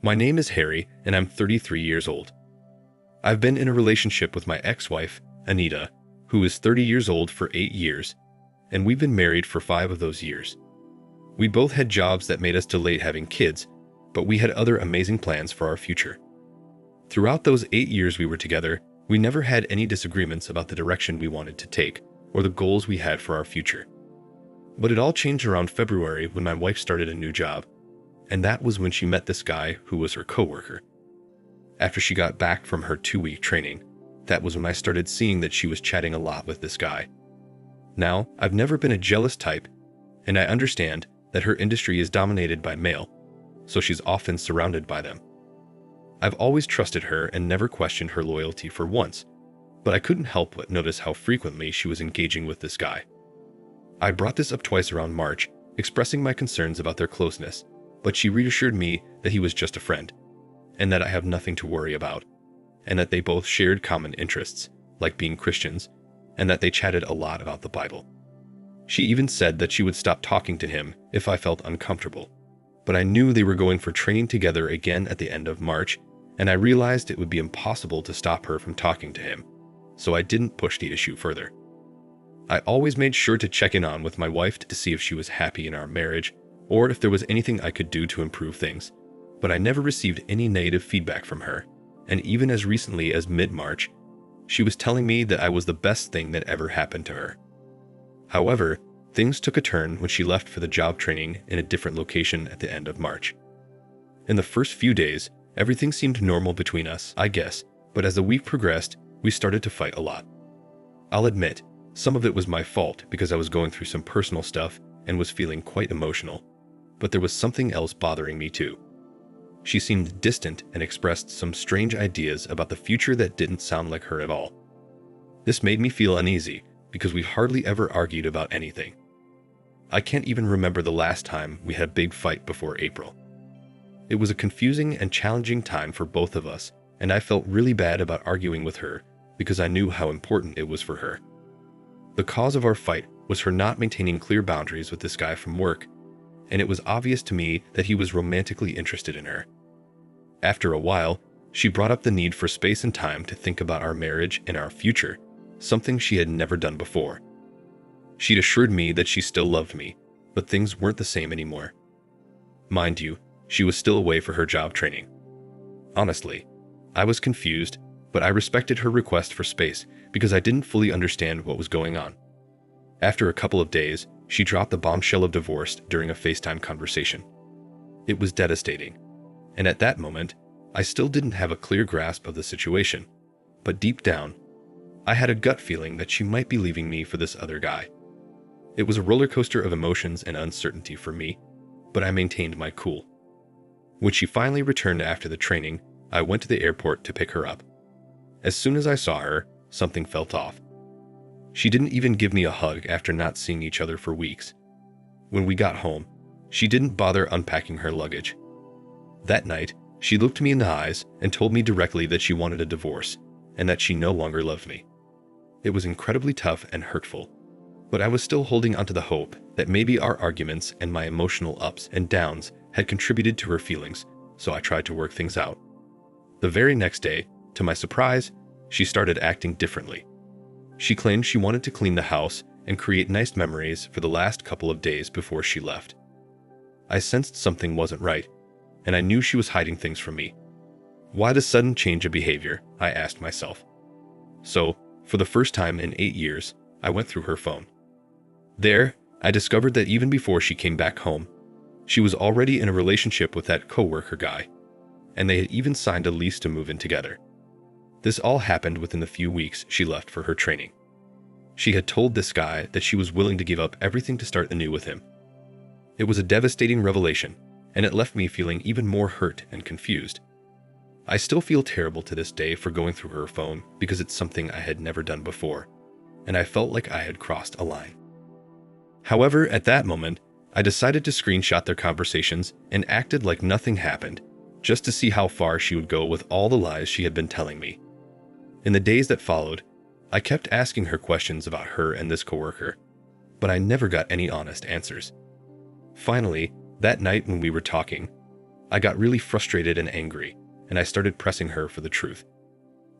My name is Harry, and I'm 33 years old. I've been in a relationship with my ex-wife, Anita, who is 30 years old for 8 years, and we've been married for 5 of those years. We both had jobs that made us delay having kids, but we had other amazing plans for our future. Throughout those 8 years we were together, we never had any disagreements about the direction we wanted to take or the goals we had for our future. But it all changed around February when my wife started a new job, and that was when she met this guy who was her coworker. After she got back from her 2-week training, that was when I started seeing that she was chatting a lot with this guy. Now, I've never been a jealous type, and I understand that her industry is dominated by male, so she's often surrounded by them. I've always trusted her and never questioned her loyalty for once, but I couldn't help but notice how frequently she was engaging with this guy. I brought this up twice around March, expressing my concerns about their closeness, but she reassured me that he was just a friend, and that I have nothing to worry about, and that they both shared common interests, like being Christians, and that they chatted a lot about the Bible. She even said that she would stop talking to him if I felt uncomfortable, but I knew they were going for training together again at the end of March, and I realized it would be impossible to stop her from talking to him, so I didn't push the issue further. I always made sure to check in on with my wife to see if she was happy in our marriage, or if there was anything I could do to improve things, but I never received any negative feedback from her, and even as recently as mid-March, she was telling me that I was the best thing that ever happened to her. However, things took a turn when she left for the job training in a different location at the end of March. In the first few days, everything seemed normal between us, I guess, but as the week progressed, we started to fight a lot. I'll admit, some of it was my fault because I was going through some personal stuff and was feeling quite emotional, but there was something else bothering me too. She seemed distant and expressed some strange ideas about the future that didn't sound like her at all. This made me feel uneasy because we hardly ever argued about anything. I can't even remember the last time we had a big fight before April. It was a confusing and challenging time for both of us, and I felt really bad about arguing with her because I knew how important it was for her. The cause of our fight was her not maintaining clear boundaries with this guy from work, and it was obvious to me that he was romantically interested in her. After a while, she brought up the need for space and time to think about our marriage and our future, something she had never done before. She'd assured me that she still loved me, but things weren't the same anymore. Mind you, she was still away for her job training. Honestly, I was confused, but I respected her request for space because I didn't fully understand what was going on. After a couple of days, she dropped the bombshell of divorce during a FaceTime conversation. It was devastating, and at that moment, I still didn't have a clear grasp of the situation, but deep down, I had a gut feeling that she might be leaving me for this other guy. It was a roller coaster of emotions and uncertainty for me, but I maintained my cool. When she finally returned after the training, I went to the airport to pick her up. As soon as I saw her, something felt off. She didn't even give me a hug after not seeing each other for weeks. When we got home, she didn't bother unpacking her luggage. That night, she looked me in the eyes and told me directly that she wanted a divorce and that she no longer loved me. It was incredibly tough and hurtful, but I was still holding onto the hope that maybe our arguments and my emotional ups and downs had contributed to her feelings, so I tried to work things out. The very next day, to my surprise, she started acting differently. She claimed she wanted to clean the house and create nice memories for the last couple of days before she left. I sensed something wasn't right, and I knew she was hiding things from me. Why the sudden change of behavior? I asked myself. So, for the first time in 8 years, I went through her phone. There, I discovered that even before she came back home, she was already in a relationship with that coworker guy, and they had even signed a lease to move in together. This all happened within the few weeks she left for her training. She had told this guy that she was willing to give up everything to start anew with him. It was a devastating revelation, and it left me feeling even more hurt and confused. I still feel terrible to this day for going through her phone because it's something I had never done before, and I felt like I had crossed a line. However, at that moment, I decided to screenshot their conversations and acted like nothing happened, just to see how far she would go with all the lies she had been telling me. In the days that followed, I kept asking her questions about her and this coworker, but I never got any honest answers. Finally, that night when we were talking, I got really frustrated and angry, and I started pressing her for the truth.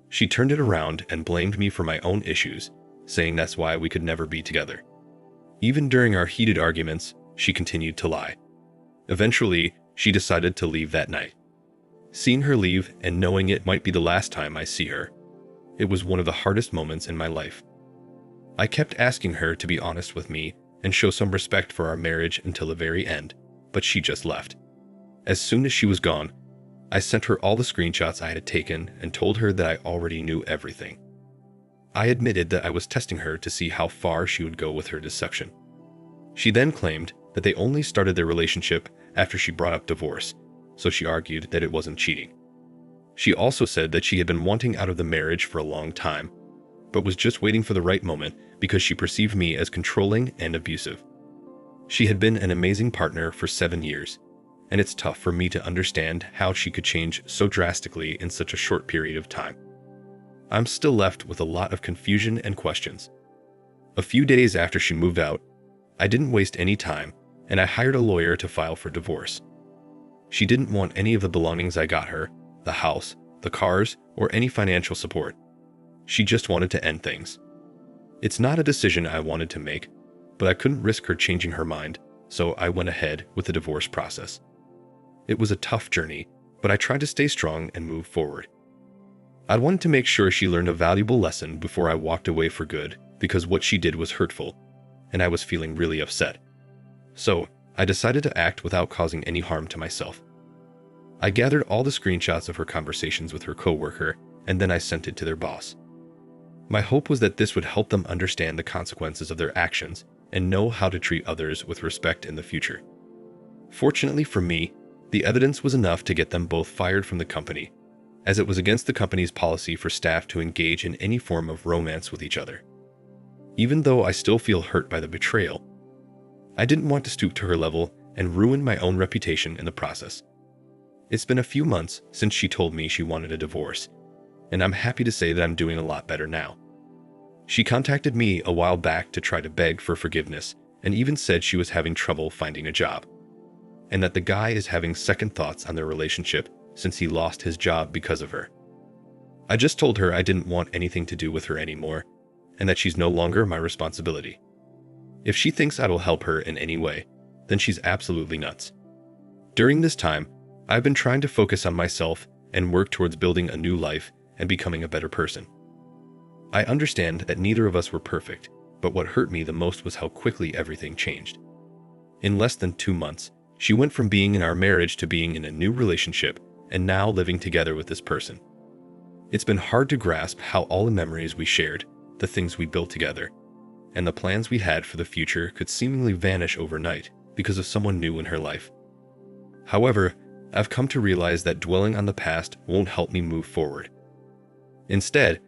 She turned it around and blamed me for my own issues, saying that's why we could never be together. Even during our heated arguments, she continued to lie. Eventually, she decided to leave that night. Seeing her leave and knowing it might be the last time I see her, it was one of the hardest moments in my life. I kept asking her to be honest with me and show some respect for our marriage until the very end, but she just left. As soon as she was gone, I sent her all the screenshots I had taken and told her that I already knew everything. I admitted that I was testing her to see how far she would go with her deception. She then claimed that they only started their relationship after she brought up divorce, so she argued that it wasn't cheating. She also said that she had been wanting out of the marriage for a long time, but was just waiting for the right moment because she perceived me as controlling and abusive. She had been an amazing partner for 7 years, and it's tough for me to understand how she could change so drastically in such a short period of time. I'm still left with a lot of confusion and questions. A few days after she moved out, I didn't waste any time, and I hired a lawyer to file for divorce. She didn't want any of the belongings I got her, the house, the cars, or any financial support. She just wanted to end things. It's not a decision I wanted to make, but I couldn't risk her changing her mind, so I went ahead with the divorce process. It was a tough journey, but I tried to stay strong and move forward. I wanted to make sure she learned a valuable lesson before I walked away for good, because what she did was hurtful, and I was feeling really upset. So, I decided to act without causing any harm to myself. I gathered all the screenshots of her conversations with her coworker, and then I sent it to their boss. My hope was that this would help them understand the consequences of their actions and know how to treat others with respect in the future. Fortunately for me, the evidence was enough to get them both fired from the company, as it was against the company's policy for staff to engage in any form of romance with each other. Even though I still feel hurt by the betrayal, I didn't want to stoop to her level and ruin my own reputation in the process. It's been a few months since she told me she wanted a divorce, and I'm happy to say that I'm doing a lot better now. She contacted me a while back to try to beg for forgiveness and even said she was having trouble finding a job, and that the guy is having second thoughts on their relationship since he lost his job because of her. I just told her I didn't want anything to do with her anymore, and that she's no longer my responsibility. If she thinks I will help her in any way, then she's absolutely nuts. During this time, I've been trying to focus on myself and work towards building a new life and becoming a better person. I understand that neither of us were perfect, but what hurt me the most was how quickly everything changed. In less than 2 months, she went from being in our marriage to being in a new relationship and now living together with this person. It's been hard to grasp how all the memories we shared, the things we built together, and the plans we had for the future could seemingly vanish overnight because of someone new in her life. However, I've come to realize that dwelling on the past won't help me move forward. Instead,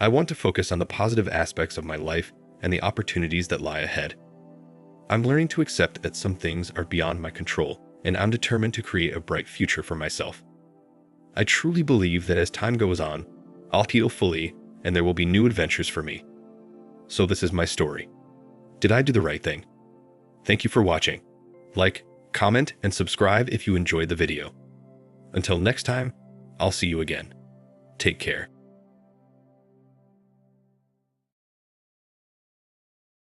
I want to focus on the positive aspects of my life and the opportunities that lie ahead. I'm learning to accept that some things are beyond my control, and I'm determined to create a bright future for myself. I truly believe that as time goes on, I'll heal fully and there will be new adventures for me. So this is my story. Did I do the right thing? Thank you for watching. Like, comment, and subscribe if you enjoyed the video. Until next time, I'll see you again. Take care.